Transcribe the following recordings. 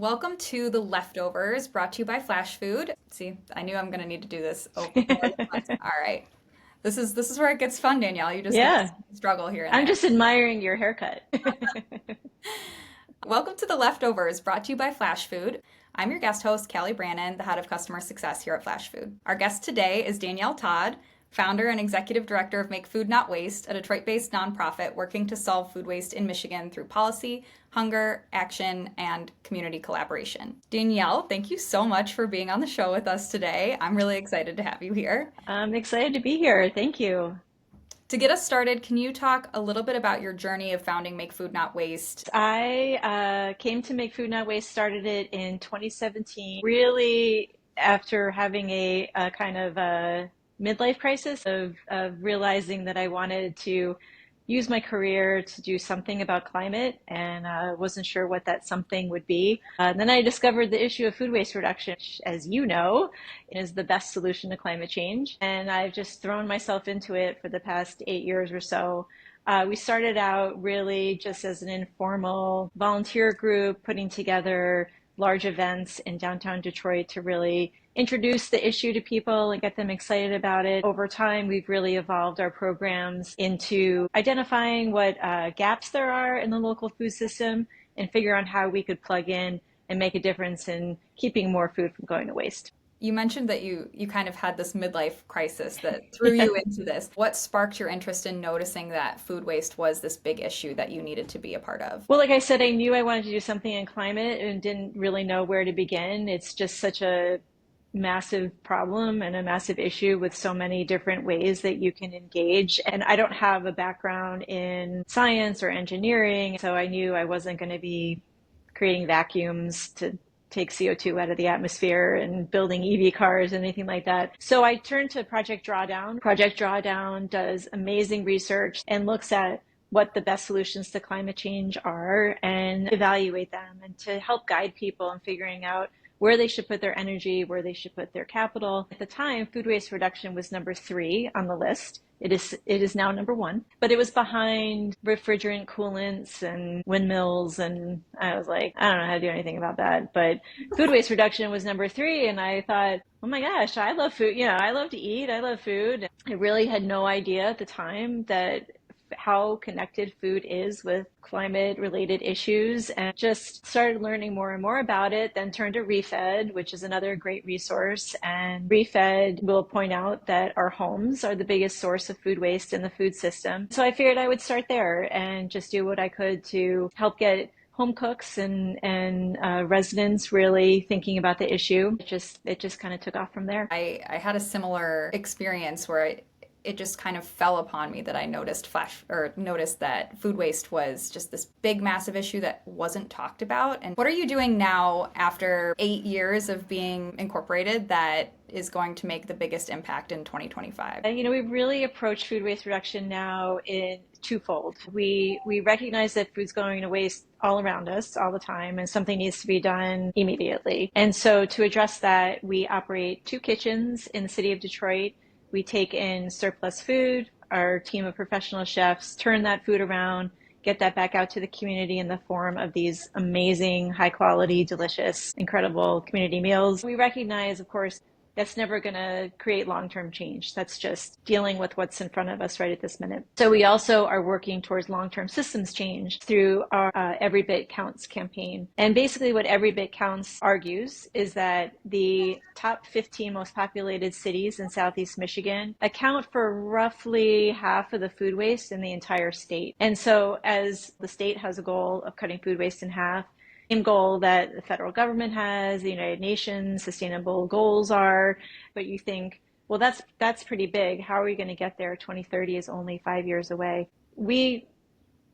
Welcome to The Leftovers, brought to you by Flashfood. See, I knew I'm going to need to do this more than once. All right. This is where it gets fun, Danielle. You just get to Yeah, see me struggle here and I'm there. just admiring your haircut. Welcome to The Leftovers, brought to you by Flashfood. I'm your guest host, Calli Brannan, the head of customer success here at Flashfood. Our guest today is Danielle Todd, founder and executive director of Make Food Not Waste, a Detroit-based nonprofit working to solve food waste in Michigan through policy, hunger, action, and community collaboration. Danielle, thank you so much for being on the show with us today. I'm really excited to have you here. I'm excited to be here. Thank you. To get us started, can you talk a little bit about your journey of founding Make Food Not Waste? I came to Make Food Not Waste, started it in 2017, really after having a kind of a midlife crisis of realizing that I wanted to use my career to do something about climate and wasn't sure what that something would be. And then I discovered the issue of food waste reduction, which, as you know, is the best solution to climate change. And I've just thrown myself into it for the past 8 years or so. We started out really just as an informal volunteer group, putting together large events in downtown Detroit to really introduce the issue to people and get them excited about it. Over time, we've really evolved our programs into identifying what gaps there are in the local food system and figure out how we could plug in and make a difference in keeping more food from going to waste. You mentioned that you kind of had this midlife crisis that threw you into this. What sparked your interest in noticing that food waste was this big issue that you needed to be a part of? Well, like I said, I knew I wanted to do something in climate and didn't really know where to begin. It's just such a massive problem and a massive issue with so many different ways that you can engage. And I don't have a background in science or engineering, so I knew I wasn't going to be creating vacuums to take CO2 out of the atmosphere and building EV cars and anything like that. So I turned to Project Drawdown. Project Drawdown does amazing research and looks at what the best solutions to climate change are and evaluate them and to help guide people in figuring out where they should put their energy, where they should put their capital. At the time, food waste reduction was number 3 on the list. It is now number 1, but it was behind refrigerant coolants and windmills. And I was like, I don't know how to do anything about that. But food waste reduction was number 3. And I thought, oh my gosh, I love food. I love to eat. I love food. I really had no idea at the time that how connected food is with climate related issues, and just started learning more and more about it. Then turned to ReFed, which is another great resource. And ReFed will point out that our homes are the biggest source of food waste in the food system. So I figured I would start there and just do what I could to help get home cooks and residents really thinking about the issue. It just kind of took off from there. I had a similar experience where it just kind of fell upon me that I noticed that food waste was just this big, massive issue that wasn't talked about. And what are you doing now after 8 years of being incorporated that is going to make the biggest impact in 2025? We really approach food waste reduction now in twofold. We recognize that food's going to waste all around us all the time, and something needs to be done immediately. And so to address that, we operate 2 kitchens in the city of Detroit. We take in surplus food. Our team of professional chefs turn that food around, get that back out to the community in the form of these amazing, high quality, delicious, incredible community meals. We recognize, of course, that's never going to create long-term change. That's just dealing with what's in front of us right at this minute. So we also are working towards long-term systems change through our Every Bit Counts campaign. And basically what Every Bit Counts argues is that the top 15 most populated cities in Southeast Michigan account for roughly half of the food waste in the entire state. And so as the state has a goal of cutting food waste in half, same goal that the federal government has, the United Nations sustainable goals are, but you think, well, that's pretty big. How are we going to get there? 2030 is only 5 years away. We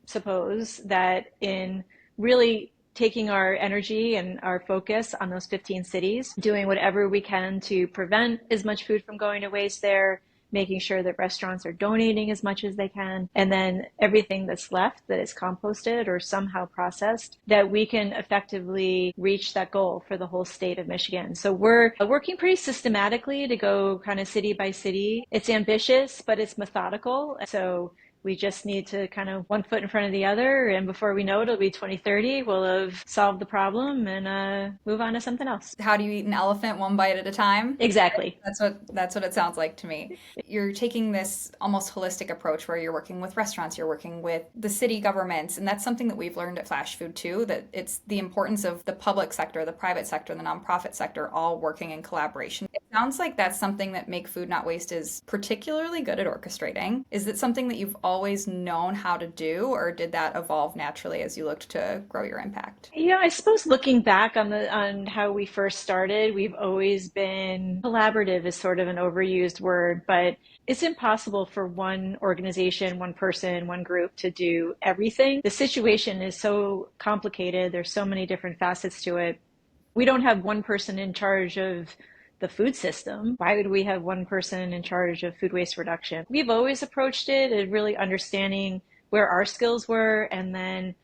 suppose that in really taking our energy and our focus on those 15 cities, doing whatever we can to prevent as much food from going to waste there, making sure that restaurants are donating as much as they can, and then everything that's left that is composted or somehow processed, that we can effectively reach that goal for the whole state of Michigan. So we're working pretty systematically to go kind of city by city. It's ambitious, but it's methodical. So We just need to kind of one foot in front of the other, and before we know it, it'll be 2030. We'll have solved the problem and move on to something else. How do you eat an elephant one bite at a time? Exactly. That's what it sounds like to me. You're taking this almost holistic approach where you're working with restaurants, you're working with the city governments, and that's something that we've learned at Flash Food too, that it's the importance of the public sector, the private sector, the nonprofit sector all working in collaboration. It sounds like that's something that Make Food Not Waste is particularly good at orchestrating. Is it something that you've always known how to do, or did that evolve naturally as you looked to grow your impact? Yeah, I suppose looking back on how we first started, we've always been collaborative is sort of an overused word, but it's impossible for one organization, one person, one group to do everything. The situation is so complicated. There's so many different facets to it. We don't have one person in charge of the food system. Why would we have one person in charge of food waste reduction? We've always approached it as really understanding where our skills were and then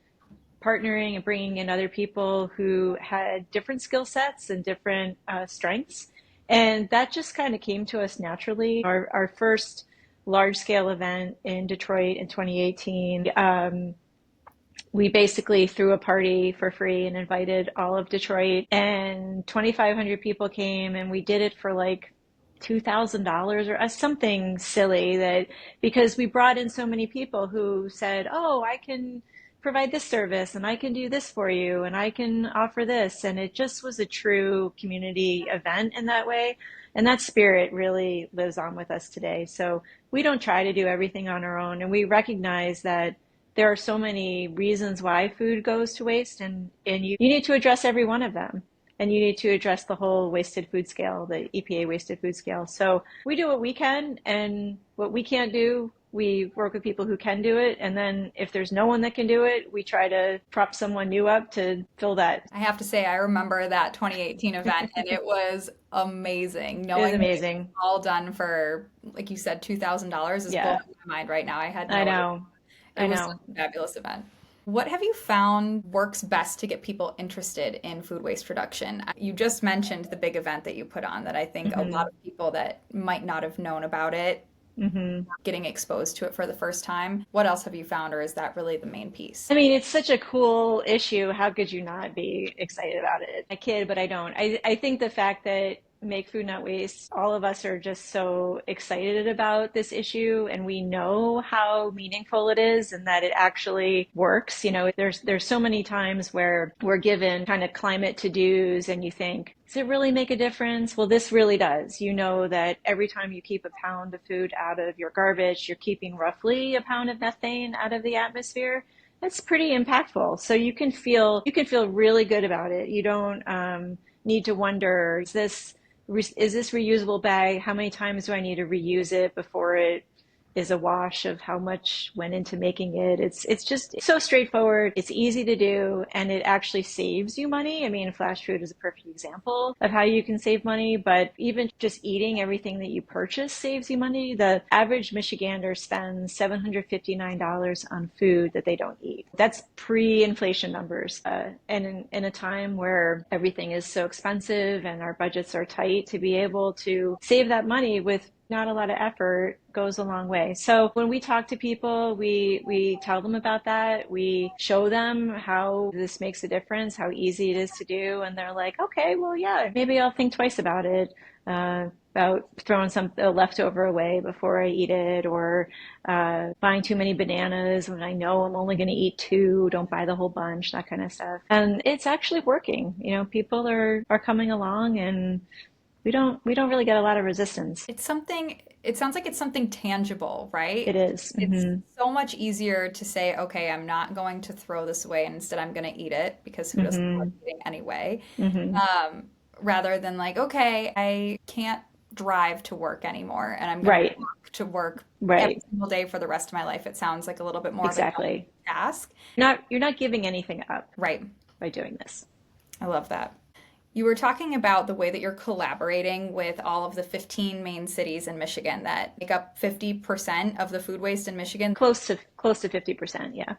partnering and bringing in other people who had different skill sets and different strengths. And that just kind of came to us naturally. Our first large scale event in Detroit in 2018, we basically threw a party for free and invited all of Detroit, and 2,500 people came, and we did it for like $2,000 or something silly, that because we brought in so many people who said, oh, I can provide this service and I can do this for you and I can offer this. And it just was a true community event in that way. And that spirit really lives on with us today. So we don't try to do everything on our own. And we recognize that there are so many reasons why food goes to waste, and you need to address every one of them. And you need to address the whole wasted food scale, the EPA wasted food scale. So we do what we can, and what we can't do, we work with people who can do it. And then if there's no one that can do it, we try to prop someone new up to fill that. I have to say, I remember that 2018 event, and it was amazing. It was Knowing that it amazing. was all done for, like you said, $2,000 is Yeah, blowing my mind right now. I had no I idea. know. It I was know. such a fabulous event. What have you found works best to get people interested in food waste reduction? You just mentioned the big event that you put on that I think a lot Hmm. of people that might not have known about it Hmm. getting exposed to it for the first time. What else have you found, or is that really the main piece? I mean, it's such a cool issue. How could you not be excited about it? I kid, but I don't. I think the fact that Make Food Not Waste, all of us are just so excited about this issue, and we know how meaningful it is and that it actually works. You know, there's so many times where we're given kind of climate to-dos and you think, does it really make a difference? Well, this really does. You know that every time you keep a pound of food out of your garbage, you're keeping roughly a pound of methane out of the atmosphere. That's pretty impactful. So you can feel really good about it. You don't need to wonder, is this reusable bag? How many times do I need to reuse it before it is a wash of how much went into making it? It's just so straightforward. It's easy to do, and it actually saves you money. I mean, flash food is a perfect example of how you can save money, but even just eating everything that you purchase saves you money. The average Michigander spends $759 on food that they don't eat. That's pre-inflation numbers. And in a time where everything is so expensive and our budgets are tight, to be able to save that money with not a lot of effort goes a long way. So when we talk to people, we tell them about that. We show them how this makes a difference, how easy it is to do. And they're like, okay, well, yeah, maybe I'll think twice about it, about throwing some leftover away before I eat it, or buying too many bananas when I know I'm only going to eat two, don't buy the whole bunch, that kind of stuff. And it's actually working. You know, people are coming along, and we don't really get a lot of resistance. It sounds like it's something tangible, right? It is. It's Hmm. so much easier to say, okay, I'm not going to throw this away and instead I'm going to eat it because who doesn't like Hmm. eating anyway? Hmm. Um, Rather than like, okay, I can't drive to work anymore and I'm going to Right. walk to work every Right. single day for the rest of my life. It sounds like a little bit more of a Exactly. task. You're not giving anything up Right. by doing this. I love that. You were talking about the way that you're collaborating with all of the 15 main cities in Michigan that make up 50% of the food waste in Michigan, Close to 50%. Yeah.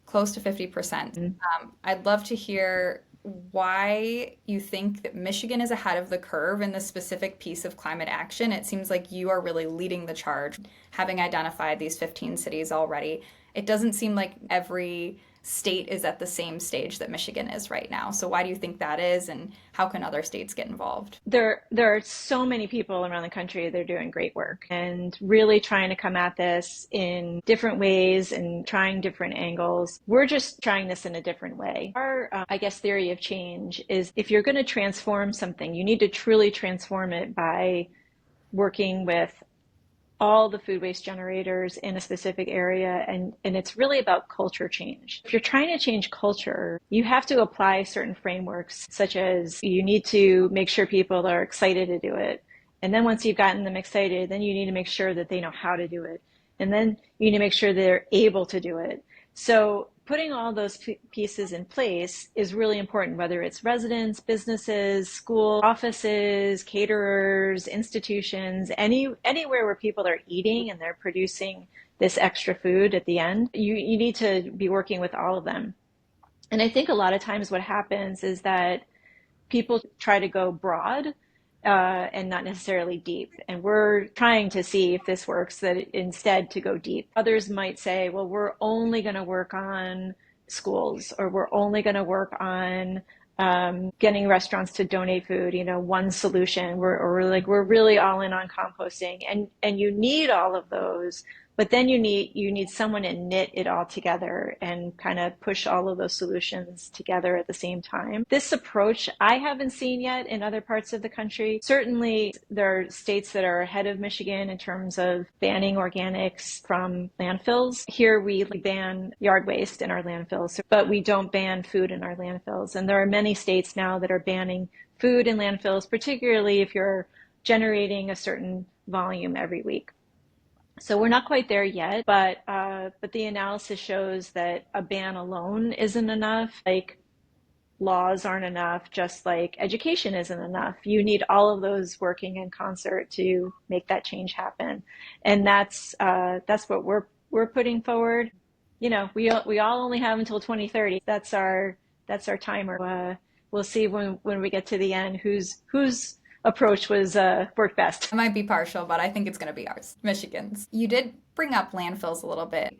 close to 50%. Mhm. I'd love to hear why you think that Michigan is ahead of the curve in this specific piece of climate action. It seems like you are really leading the charge, having identified these 15 cities already. It doesn't seem like every state is at the same stage that Michigan is right now. So why do you think that is, and how can other states get involved? There are so many people around the country that are doing great work and really trying to come at this in different ways and trying different angles. We're just trying this in a different way. Our, I guess, theory of change is if you're going to transform something, you need to truly transform it by working with all the food waste generators in a specific area, and it's really about culture change. If you're trying to change culture, you have to apply certain frameworks, such as you need to make sure people are excited to do it. And then once you've gotten them excited, then you need to make sure that they know how to do it. And then you need to make sure they're able to do it. So putting all those pieces in place is really important, whether it's residents, businesses, school, offices, caterers, institutions, anywhere where people are eating and they're producing this extra food at the end. You need to be working with all of them. And I think a lot of times what happens is that people try to go broad and not necessarily deep. And we're trying to see if this works, that instead to go deep. Others might say, well, we're only going to work on schools, or we're only going to work on getting restaurants to donate food, one solution. We're really all in on composting, and you need all of those. But then you need someone to knit it all together and kind of push all of those solutions together at the same time. This approach I haven't seen yet in other parts of the country. Certainly there are states that are ahead of Michigan in terms of banning organics from landfills. Here we ban yard waste in our landfills, but we don't ban food in our landfills. And there are many states now that are banning food in landfills, particularly if you're generating a certain volume every week. So we're not quite there yet, but the analysis shows that a ban alone isn't enough. Like laws aren't enough, just like education isn't enough. You need all of those working in concert to make that change happen, and that's what we're putting forward. We all only have until 2030. That's our timer. We'll see when we get to the end whose approach was worked best. I might be partial, but I think it's going to be ours, Michigan's. You did bring up landfills a little bit.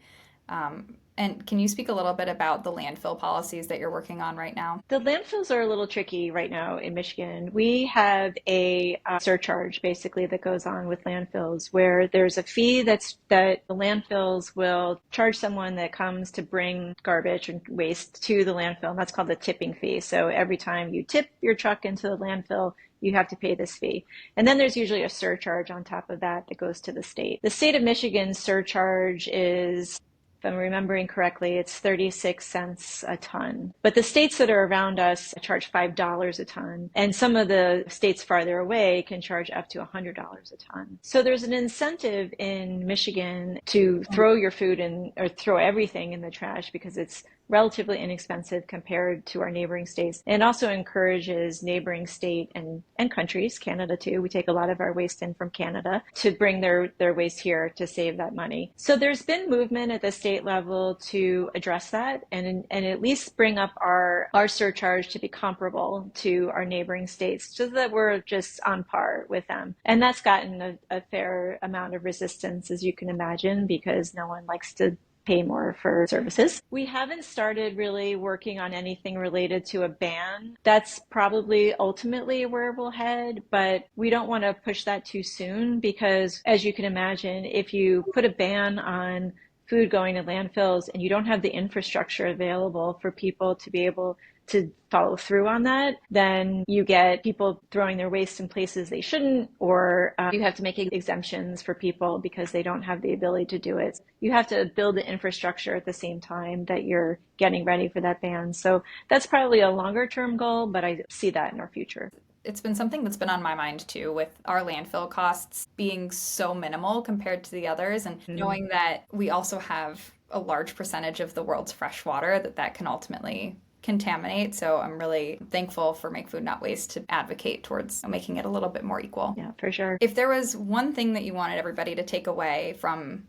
And can you speak a little bit about the landfill policies that you're working on right now? The landfills are a little tricky right now in Michigan. We have a surcharge basically that goes on with landfills, where there's a fee that the landfills will charge someone that comes to bring garbage and waste to the landfill, and that's called the tipping fee. So every time you tip your truck into the landfill, you have to pay this fee. And then there's usually a surcharge on top of that goes to the state. The state of Michigan's surcharge is, if I'm remembering correctly, it's 36 cents a ton. But the states that are around us charge $5 a ton. And some of the states farther away can charge up to $100 a ton. So there's an incentive in Michigan to throw your food in, or throw everything in the trash, because it's relatively inexpensive compared to our neighboring states, and also encourages neighboring state and countries, Canada too. We take a lot of our waste in from Canada, to bring their waste here to save that money. So there's been movement at the state level to address that and at least bring up our surcharge to be comparable to our neighboring states, so that we're just on par with them. And that's gotten a fair amount of resistance, as you can imagine, because no one likes to pay more for services. We haven't started really working on anything related to a ban. That's probably ultimately where we'll head, but we don't want to push that too soon, because as you can imagine, if you put a ban on food going to landfills and you don't have the infrastructure available for people to be able to follow through on that, then you get people throwing their waste in places they shouldn't, or you have to make exemptions for people because they don't have the ability to do it. You have to build the infrastructure at the same time that you're getting ready for that ban. So that's probably a longer term goal, but I see that in our future. It's been something that's been on my mind too, with our landfill costs being so minimal compared to the others, and knowing that we also have a large percentage of the world's fresh water that can ultimately contaminate. So I'm really thankful for Make Food Not Waste to advocate towards making it a little bit more equal. Yeah, for sure. If there was one thing that you wanted everybody to take away from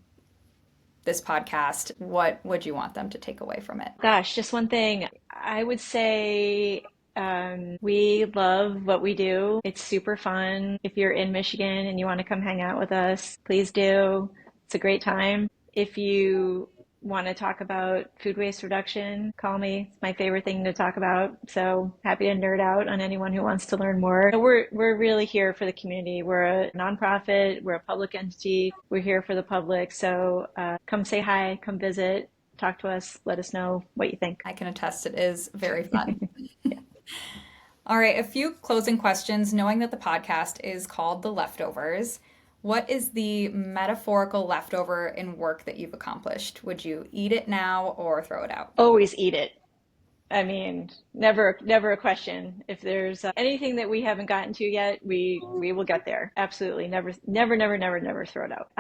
this podcast, what would you want them to take away from it? Gosh, just one thing. I would say We love what we do. It's super fun. If you're in Michigan and you want to come hang out with us, please do. It's a great time. If you want to talk about food waste reduction, call me. It's my favorite thing to talk about. So happy to nerd out on anyone who wants to learn more. We're really here for the community. We're a nonprofit. We're a public entity. We're here for the public. So come say hi, come visit, talk to us, let us know what you think. I can attest it is very fun. Yeah. All right, a few closing questions. Knowing that the podcast is called The Leftovers, what is the metaphorical leftover in work that you've accomplished? Would you eat it now or throw it out? Always eat it. I mean, never a question. If there's anything that we haven't gotten to yet, we will get there. Absolutely. Never throw it out.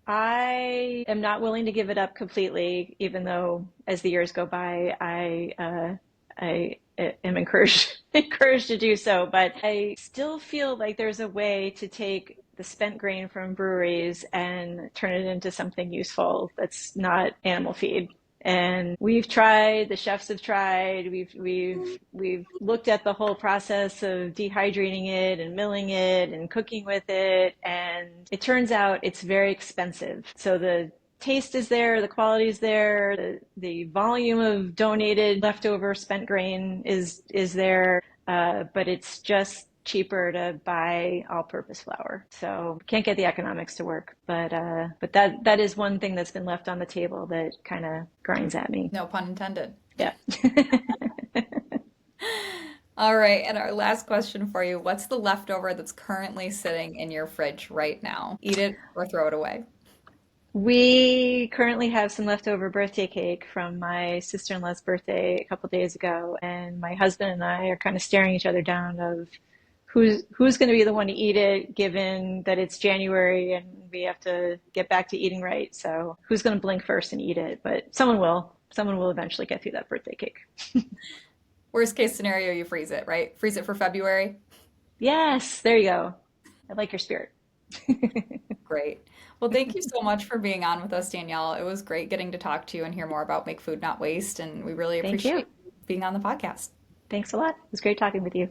I am not willing to give it up completely, even though as the years go by, I am encouraged to do so. But I still feel like there's a way to take the spent grain from breweries and turn it into something useful that's not animal feed. And we've tried, the chefs have tried, we've looked at the whole process of dehydrating it and milling it and cooking with it, and it turns out it's very expensive. So the taste is there, the quality is there, the volume of donated leftover spent grain is there, but it's just cheaper to buy all-purpose flour. So can't get the economics to work. But that is one thing that's been left on the table that kind of grinds at me. No pun intended. Yeah. All right, and our last question for you. What's the leftover that's currently sitting in your fridge right now? Eat it or throw it away? We currently have some leftover birthday cake from my sister-in-law's birthday a couple days ago, and my husband and I are kind of staring each other down of who's going to be the one to eat it, given that it's January and we have to get back to eating right. So who's going to blink first and eat it? But someone will. Someone will eventually get through that birthday cake. Worst case scenario, you freeze it, right? Freeze it for February. Yes, there you go. I like your spirit. Great. Well, thank you so much for being on with us, Danielle. It was great getting to talk to you and hear more about Make Food Not Waste, and we really Thank you. appreciate being on the podcast. Thanks a lot. It was great talking with you.